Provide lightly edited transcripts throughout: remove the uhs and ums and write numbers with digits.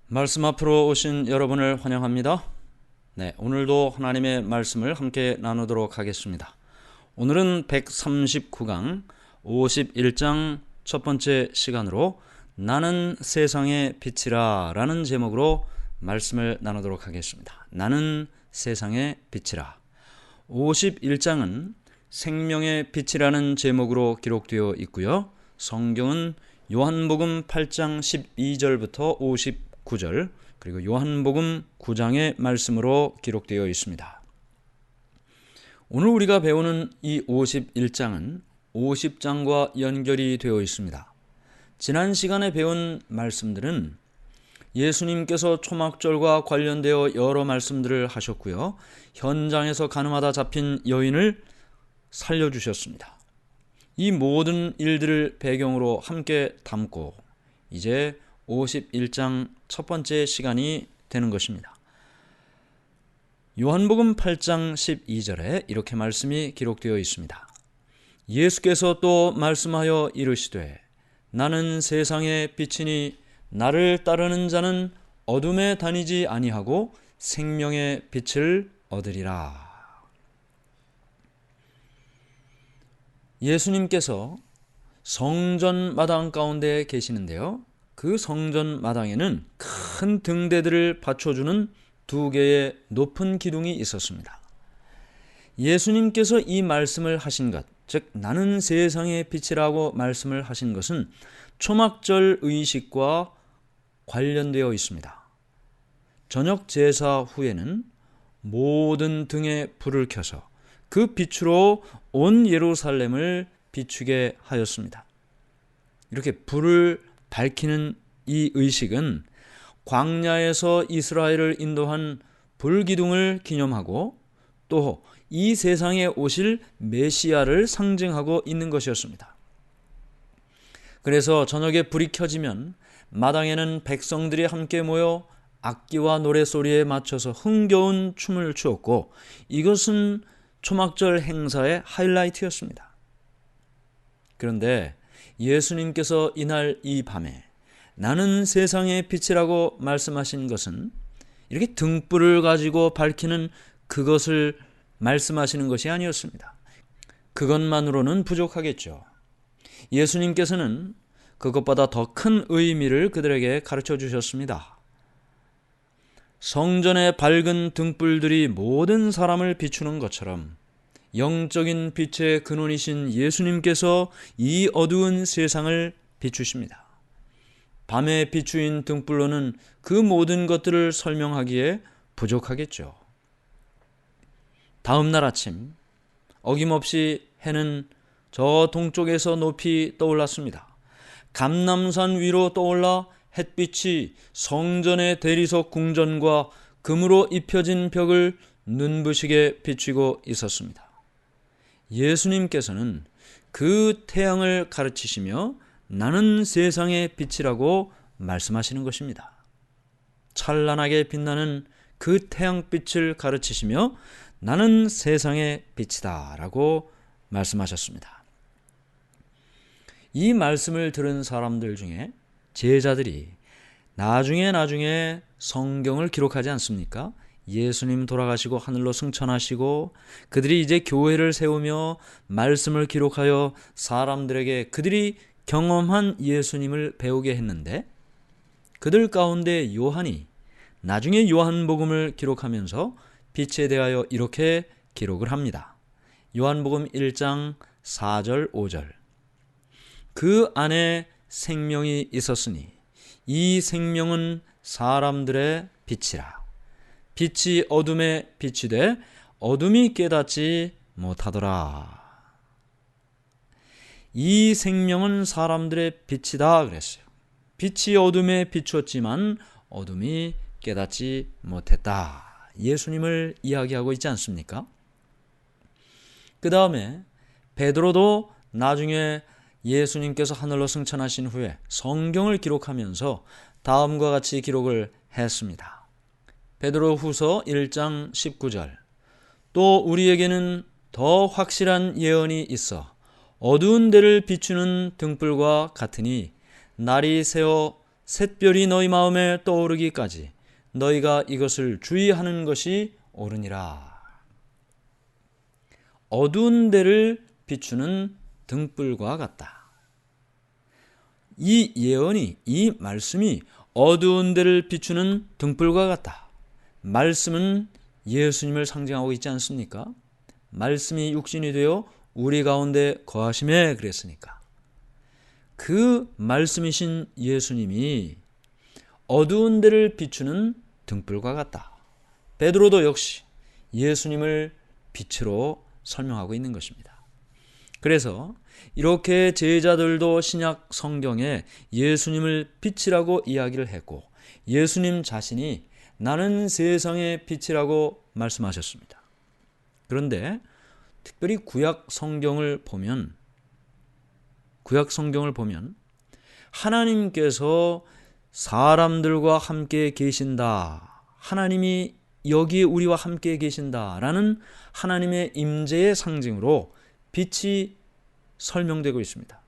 말씀 앞으로 오신 여러분을 환영합니다. 네, 오늘도 하나님의 말씀을 함께 나누도록 하겠습니다. 오늘은 139강 51장 첫 번째 시간으로 나는 세상의 빛이라 라는 제목으로 말씀을 나누도록 하겠습니다. 나는 세상의 빛이라. 51장은 생명의 빛이라는 제목으로 기록되어 있고요. 성경은 요한복음 8장 12절부터 59절 그리고 요한복음 9장의 말씀으로 기록되어 있습니다. 오늘 우리가 배우는 이 51장은 50장과 연결이 되어 있습니다. 지난 시간에 배운 말씀들은 예수님께서 초막절과 관련되어 여러 말씀들을 하셨고요. 현장에서 가늠하다 잡힌 여인을 살려주셨습니다. 이 모든 일들을 배경으로 함께 담고 이제 51장 첫 번째 시간이 되는 것입니다. 요한복음 8장 12절에 이렇게 말씀이 기록되어 있습니다. 예수께서 또 말씀하여 이르시되 나는 세상의 빛이니 나를 따르는 자는 어둠에 다니지 아니하고 생명의 빛을 얻으리라. 예수님께서 성전 마당 가운데 계시는데요. 그 성전 마당에는 큰 등대들을 받쳐주는 두 개의 높은 기둥이 있었습니다. 예수님께서 이 말씀을 하신 것, 즉 나는 세상의 빛이라고 말씀을 하신 것은 초막절 의식과 관련되어 있습니다. 저녁 제사 후에는 모든 등에 불을 켜서 그 빛으로 온 예루살렘을 비추게 하였습니다. 이렇게 불을 밝히는 이 의식은 광야에서 이스라엘을 인도한 불기둥을 기념하고 또 이 세상에 오실 메시아를 상징하고 있는 것이었습니다. 그래서 저녁에 불이 켜지면 마당에는 백성들이 함께 모여 악기와 노래소리에 맞춰서 흥겨운 춤을 추었고 이것은 초막절 행사의 하이라이트였습니다. 그런데 예수님께서 이날 이 밤에 나는 세상의 빛이라고 말씀하신 것은 이렇게 등불을 가지고 밝히는 그것을 말씀하시는 것이 아니었습니다. 그것만으로는 부족하겠죠. 예수님께서는 그것보다 더 큰 의미를 그들에게 가르쳐 주셨습니다. 성전의 밝은 등불들이 모든 사람을 비추는 것처럼 영적인 빛의 근원이신 예수님께서 이 어두운 세상을 비추십니다. 밤에 비추인 등불로는 그 모든 것들을 설명하기에 부족하겠죠. 다음 날 아침 어김없이 해는 저 동쪽에서 높이 떠올랐습니다. 감람산 위로 떠올라 햇빛이 성전의 대리석 궁전과 금으로 입혀진 벽을 눈부시게 비추고 있었습니다. 예수님께서는 그 태양을 가르치시며 나는 세상의 빛이라고 말씀하시는 것입니다. 찬란하게 빛나는 그 태양빛을 가르치시며 나는 세상의 빛이다 라고 말씀하셨습니다. 이 말씀을 들은 사람들 중에 제자들이 나중에 성경을 기록하지 않습니까? 예수님 돌아가시고 하늘로 승천하시고 그들이 이제 교회를 세우며 말씀을 기록하여 사람들에게 그들이 경험한 예수님을 배우게 했는데 그들 가운데 요한이 나중에 요한복음을 기록하면서 빛에 대하여 이렇게 기록을 합니다. 요한복음 1장 4절 5절 그 안에 생명이 있었으니 이 생명은 사람들의 빛이라. 빛이 어둠에 비치되 어둠이 깨닫지 못하더라. 이 생명은 사람들의 빛이다 그랬어요. 빛이 어둠에 비추었지만 어둠이 깨닫지 못했다. 예수님을 이야기하고 있지 않습니까? 그 다음에 베드로도 나중에 예수님께서 하늘로 승천하신 후에 성경을 기록하면서 다음과 같이 기록을 했습니다. 베드로 후서 1장 19절 또 우리에게는 더 확실한 예언이 있어 어두운 데를 비추는 등불과 같으니 날이 새어 샛별이 너희 마음에 떠오르기까지 너희가 이것을 주의하는 것이 옳으니라. 어두운 데를 비추는 등불과 같다. 이 예언이, 이 말씀이 어두운 데를 비추는 등불과 같다. 말씀은 예수님을 상징하고 있지 않습니까? 말씀이 육신이 되어 우리 가운데 거하심에 그랬으니까. 그 말씀이신 예수님이 어두운 데를 비추는 등불과 같다. 베드로도 역시 예수님을 빛으로 설명하고 있는 것입니다. 그래서 이렇게 제자들도 신약 성경에 예수님을 빛이라고 이야기를 했고, 예수님 자신이 나는 세상의 빛이라고 말씀하셨습니다. 그런데 특별히 구약 성경을 보면 하나님께서 사람들과 함께 계신다, 하나님이 여기 우리와 함께 계신다라는 하나님의 임재의 상징으로 빛이 설명되고 있습니다.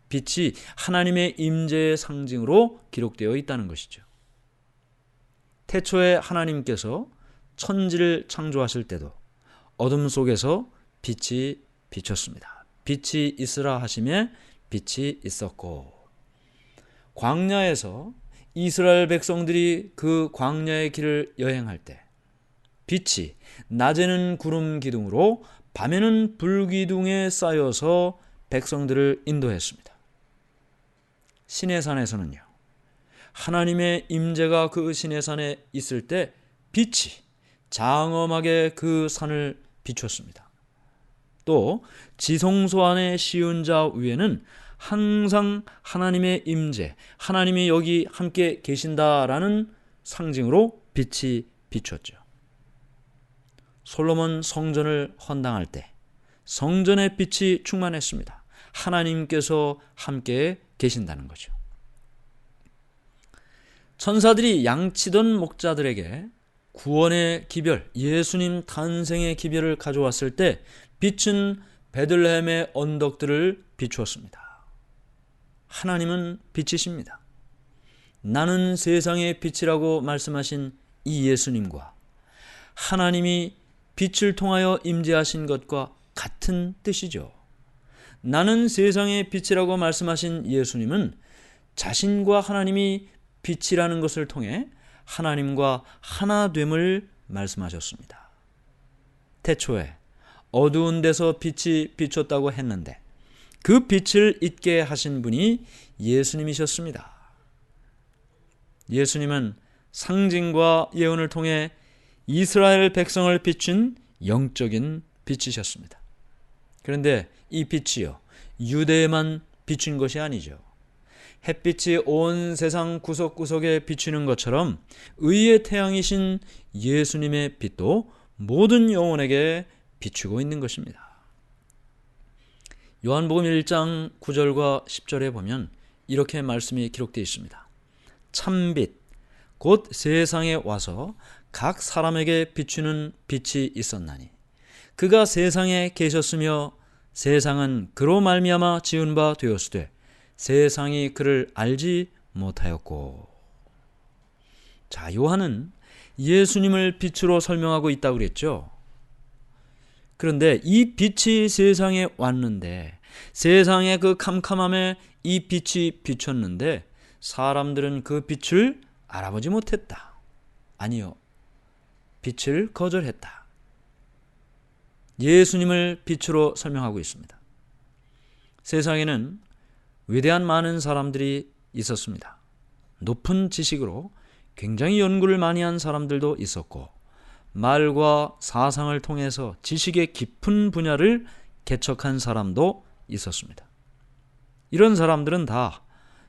빛이 하나님의 임재의 상징으로 기록되어 있다는 것이죠. 태초에 하나님께서 천지를 창조하실 때도 어둠 속에서 빛이 비쳤습니다. 빛이 있으라 하시매 빛이 있었고, 광야에서 이스라엘 백성들이 그 광야의 길을 여행할 때 빛이 낮에는 구름 기둥으로 밤에는 불 기둥에 쌓여서 백성들을 인도했습니다. 시내산에서는요, 하나님의 임재가 그 시내산에 있을 때 빛이 장엄하게 그 산을 비췄습니다. 또 지성소안의 시은자 위에는 항상 하나님의 임재, 하나님이 여기 함께 계신다라는 상징으로 빛이 비췄죠. 솔로몬 성전을 헌당할 때 성전의 빛이 충만했습니다. 하나님께서 함께 계신다는 거죠. 천사들이 양치던 목자들에게 구원의 기별, 예수님 탄생의 기별을 가져왔을 때 빛은 베들레헴의 언덕들을 비추었습니다. 하나님은 빛이십니다. 나는 세상의 빛이라고 말씀하신 이 예수님과 하나님이 빛을 통하여 임재하신 것과 같은 뜻이죠. 나는 세상의 빛이라고 말씀하신 예수님은 자신과 하나님이 빛이라는 것을 통해 하나님과 하나됨을 말씀하셨습니다. 태초에 어두운 데서 빛이 비췄다고 했는데 그 빛을 있게 하신 분이 예수님이셨습니다. 예수님은 상징과 예언을 통해 이스라엘 백성을 비춘 영적인 빛이셨습니다. 그런데 이 빛이요, 유대에만 비춘 것이 아니죠. 햇빛이 온 세상 구석구석에 비추는 것처럼 의의 태양이신 예수님의 빛도 모든 영혼에게 비추고 있는 것입니다. 요한복음 1장 9절과 10절에 보면 이렇게 말씀이 기록되어 있습니다. 참빛, 곧 세상에 와서 각 사람에게 비추는 빛이 있었나니 그가 세상에 계셨으며 세상은 그로 말미암아 지은 바 되었으되 세상이 그를 알지 못하였고. 자, 요한은 예수님을 빛으로 설명하고 있다고 그랬죠. 그런데 이 빛이 세상에 왔는데, 세상의 그 캄캄함에 이 빛이 비쳤는데 사람들은 그 빛을 알아보지 못했다. 아니요, 빛을 거절했다. 예수님을 빛으로 설명하고 있습니다. 세상에는 위대한 많은 사람들이 있었습니다. 높은 지식으로 굉장히 연구를 많이 한 사람들도 있었고, 말과 사상을 통해서 지식의 깊은 분야를 개척한 사람도 있었습니다. 이런 사람들은 다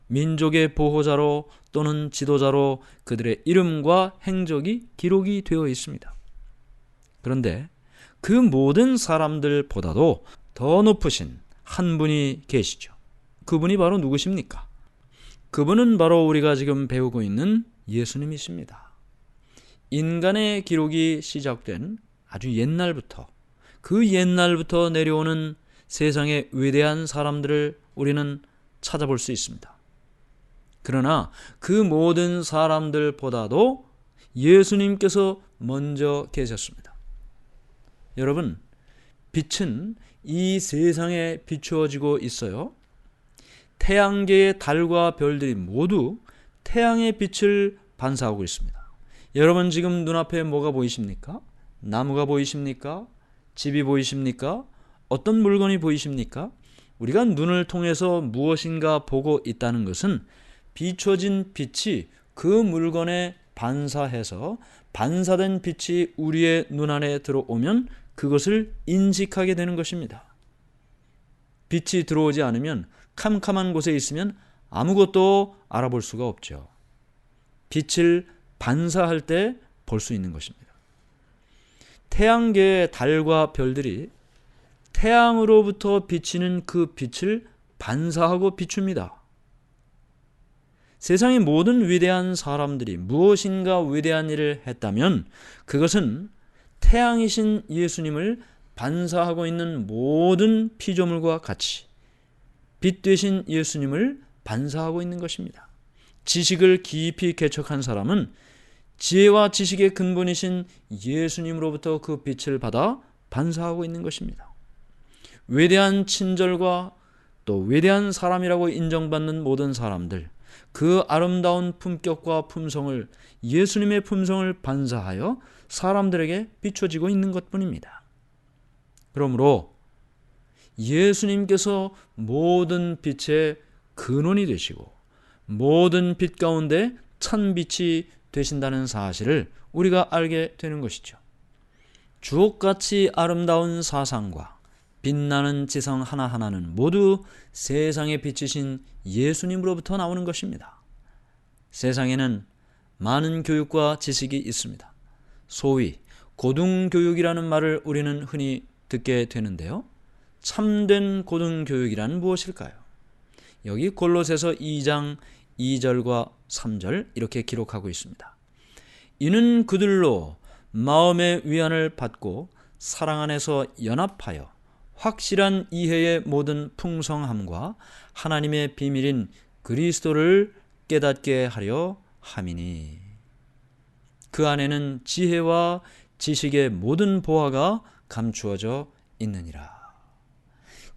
민족의 보호자로 또는 지도자로 그들의 이름과 행적이 기록이 되어 있습니다. 그런데 그 모든 사람들보다도 더 높으신 한 분이 계시죠. 그분이 바로 누구십니까? 그분은 바로 우리가 지금 배우고 있는 예수님이십니다. 인간의 기록이 시작된 아주 옛날부터, 그 옛날부터 내려오는 세상의 위대한 사람들을 우리는 찾아볼 수 있습니다. 그러나 그 모든 사람들보다도 예수님께서 먼저 계셨습니다. 여러분, 빛은 이 세상에 비추어지고 있어요. 태양계의 달과 별들이 모두 태양의 빛을 반사하고 있습니다. 여러분, 지금 눈앞에 뭐가 보이십니까? 나무가 보이십니까? 집이 보이십니까? 어떤 물건이 보이십니까? 우리가 눈을 통해서 무엇인가 보고 있다는 것은 비춰진 빛이 그 물건에 반사해서 반사된 빛이 우리의 눈 안에 들어오면 그것을 인식하게 되는 것입니다. 빛이 들어오지 않으면, 캄캄한 곳에 있으면 아무것도 알아볼 수가 없죠. 빛을 반사할 때 볼 수 있는 것입니다. 태양계의 달과 별들이 태양으로부터 비치는 그 빛을 반사하고 비춥니다. 세상의 모든 위대한 사람들이 무엇인가 위대한 일을 했다면 그것은 태양이신 예수님을 반사하고 있는 모든 피조물과 같이 빛 되신 예수님을 반사하고 있는 것입니다. 지식을 깊이 개척한 사람은 지혜와 지식의 근본이신 예수님으로부터 그 빛을 받아 반사하고 있는 것입니다. 위대한 친절과 또 위대한 사람이라고 인정받는 모든 사람들, 그 아름다운 품격과 품성을, 예수님의 품성을 반사하여 사람들에게 비춰지고 있는 것뿐입니다. 그러므로 예수님께서 모든 빛의 근원이 되시고 모든 빛 가운데 찬빛이 되신다는 사실을 우리가 알게 되는 것이죠. 주옥같이 아름다운 사상과 빛나는 지성 하나하나는 모두 세상에 비치신 예수님으로부터 나오는 것입니다. 세상에는 많은 교육과 지식이 있습니다. 소위 고등교육이라는 말을 우리는 흔히 듣게 되는데요. 참된 고등교육이란 무엇일까요? 여기 골로새서 2장 2절과 3절 이렇게 기록하고 있습니다. 이는 그들로 마음의 위안을 받고 사랑 안에서 연합하여 확실한 이해의 모든 풍성함과 하나님의 비밀인 그리스도를 깨닫게 하려 함이니 그 안에는 지혜와 지식의 모든 보화가 감추어져 있느니라.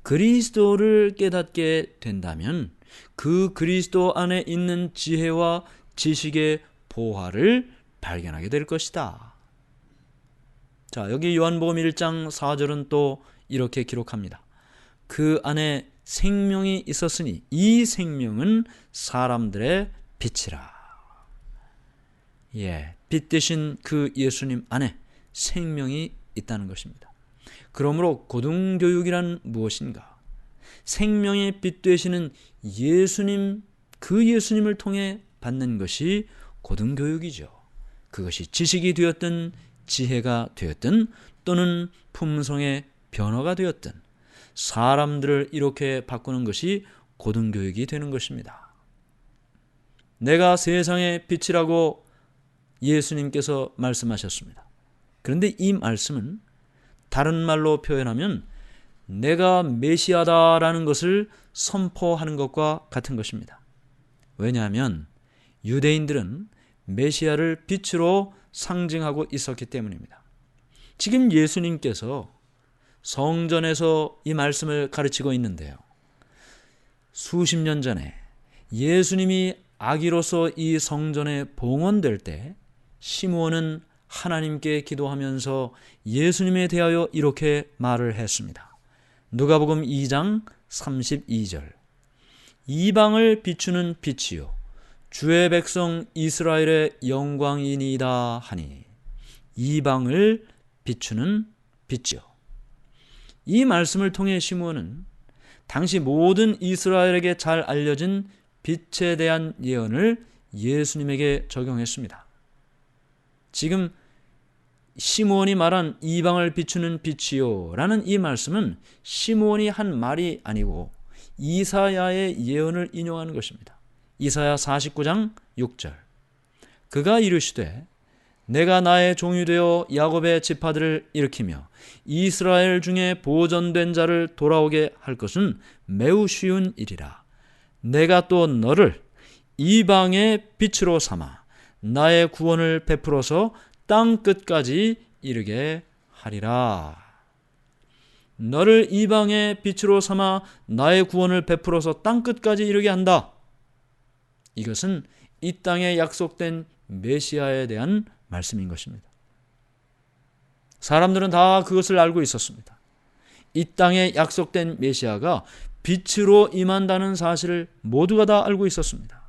그리스도를 깨닫게 된다면 그 그리스도 안에 있는 지혜와 지식의 보화를 발견하게 될 것이다. 자, 여기 요한복음 1장 4절은 또 이렇게 기록합니다. 그 안에 생명이 있었으니 이 생명은 사람들의 빛이라. 빛 되신 그 예수님 안에 생명이 있다는 것입니다. 그러므로 고등교육이란 무엇인가? 생명의 빛 되시는 예수님, 그 예수님을 통해 받는 것이 고등교육이죠. 그것이 지식이 되었든 지혜가 되었든 또는 품성의 변화가 되었든 사람들을 이렇게 바꾸는 것이 고등교육이 되는 것입니다. 내가 세상의 빛이라고 예수님께서 말씀하셨습니다. 그런데 이 말씀은 다른 말로 표현하면 내가 메시아다라는 것을 선포하는 것과 같은 것입니다. 왜냐하면 유대인들은 메시아를 빛으로 상징하고 있었기 때문입니다. 지금 예수님께서 성전에서 이 말씀을 가르치고 있는데요. 수십 년 전에 예수님이 아기로서 이 성전에 봉헌될 때 시므온은 하나님께 기도하면서 예수님에 대하여 이렇게 말을 했습니다. 누가복음 2장 32절 이방을 비추는 빛이요 주의 백성 이스라엘의 영광이니이다 하니 이방을 비추는 빛이요. 이 말씀을 통해 시므온은 당시 모든 이스라엘에게 잘 알려진 빛에 대한 예언을 예수님에게 적용했습니다. 지금 시므온이 말한 이방을 비추는 빛이요 라는 이 말씀은 시므온이 한 말이 아니고 이사야의 예언을 인용하는 것입니다. 이사야 49장 6절 그가 이르시되 내가 나의 종이 되어 야곱의 지파들을 일으키며 이스라엘 중에 보존된 자를 돌아오게 할 것은 매우 쉬운 일이라. 내가 또 너를 이방의 빛으로 삼아 나의 구원을 베풀어서 땅 끝까지 이르게 하리라. 너를 이방의 빛으로 삼아 나의 구원을 베풀어서 땅 끝까지 이르게 한다. 이것은 이 땅에 약속된 메시아에 대한 말씀인 것입니다. 사람들은 다 그것을 알고 있었습니다. 이 땅에 약속된 메시아가 빛으로 임한다는 사실을 모두가 다 알고 있었습니다.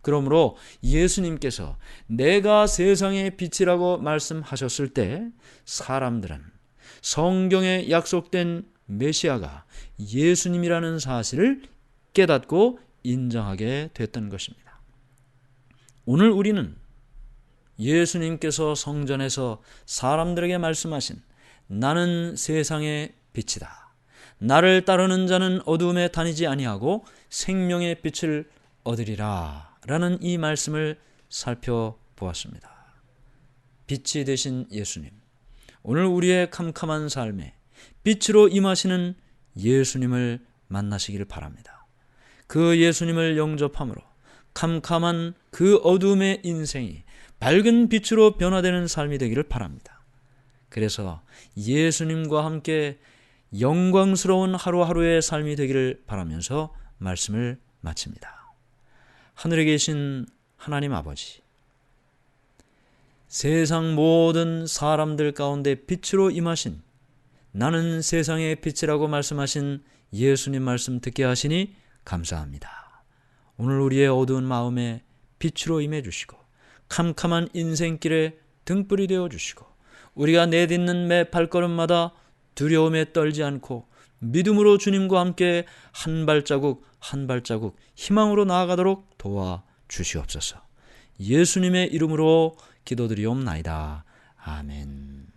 그러므로 예수님께서 내가 세상의 빛이라고 말씀하셨을 때 사람들은 성경에 약속된 메시아가 예수님이라는 사실을 깨닫고 인정하게 됐던 것입니다. 오늘 우리는 예수님께서 성전에서 사람들에게 말씀하신 나는 세상의 빛이다. 나를 따르는 자는 어두움에 다니지 아니하고 생명의 빛을 얻으리라 라는 이 말씀을 살펴보았습니다. 빛이 되신 예수님, 오늘 우리의 캄캄한 삶에 빛으로 임하시는 예수님을 만나시기를 바랍니다. 그 예수님을 영접함으로 캄캄한 그 어두움의 인생이 밝은 빛으로 변화되는 삶이 되기를 바랍니다. 그래서 예수님과 함께 영광스러운 하루하루의 삶이 되기를 바라면서 말씀을 마칩니다. 하늘에 계신 하나님 아버지, 세상 모든 사람들 가운데 빛으로 임하신 나는 세상의 빛이라고 말씀하신 예수님 말씀 듣게 하시니 감사합니다. 오늘 우리의 어두운 마음에 빛으로 임해 주시고 캄캄한 인생길에 등불이 되어 주시고 우리가 내딛는 매 발걸음마다 두려움에 떨지 않고 믿음으로 주님과 함께 한 발자국 한 발자국 희망으로 나아가도록 도와 주시옵소서. 예수님의 이름으로 기도드리옵나이다. 아멘.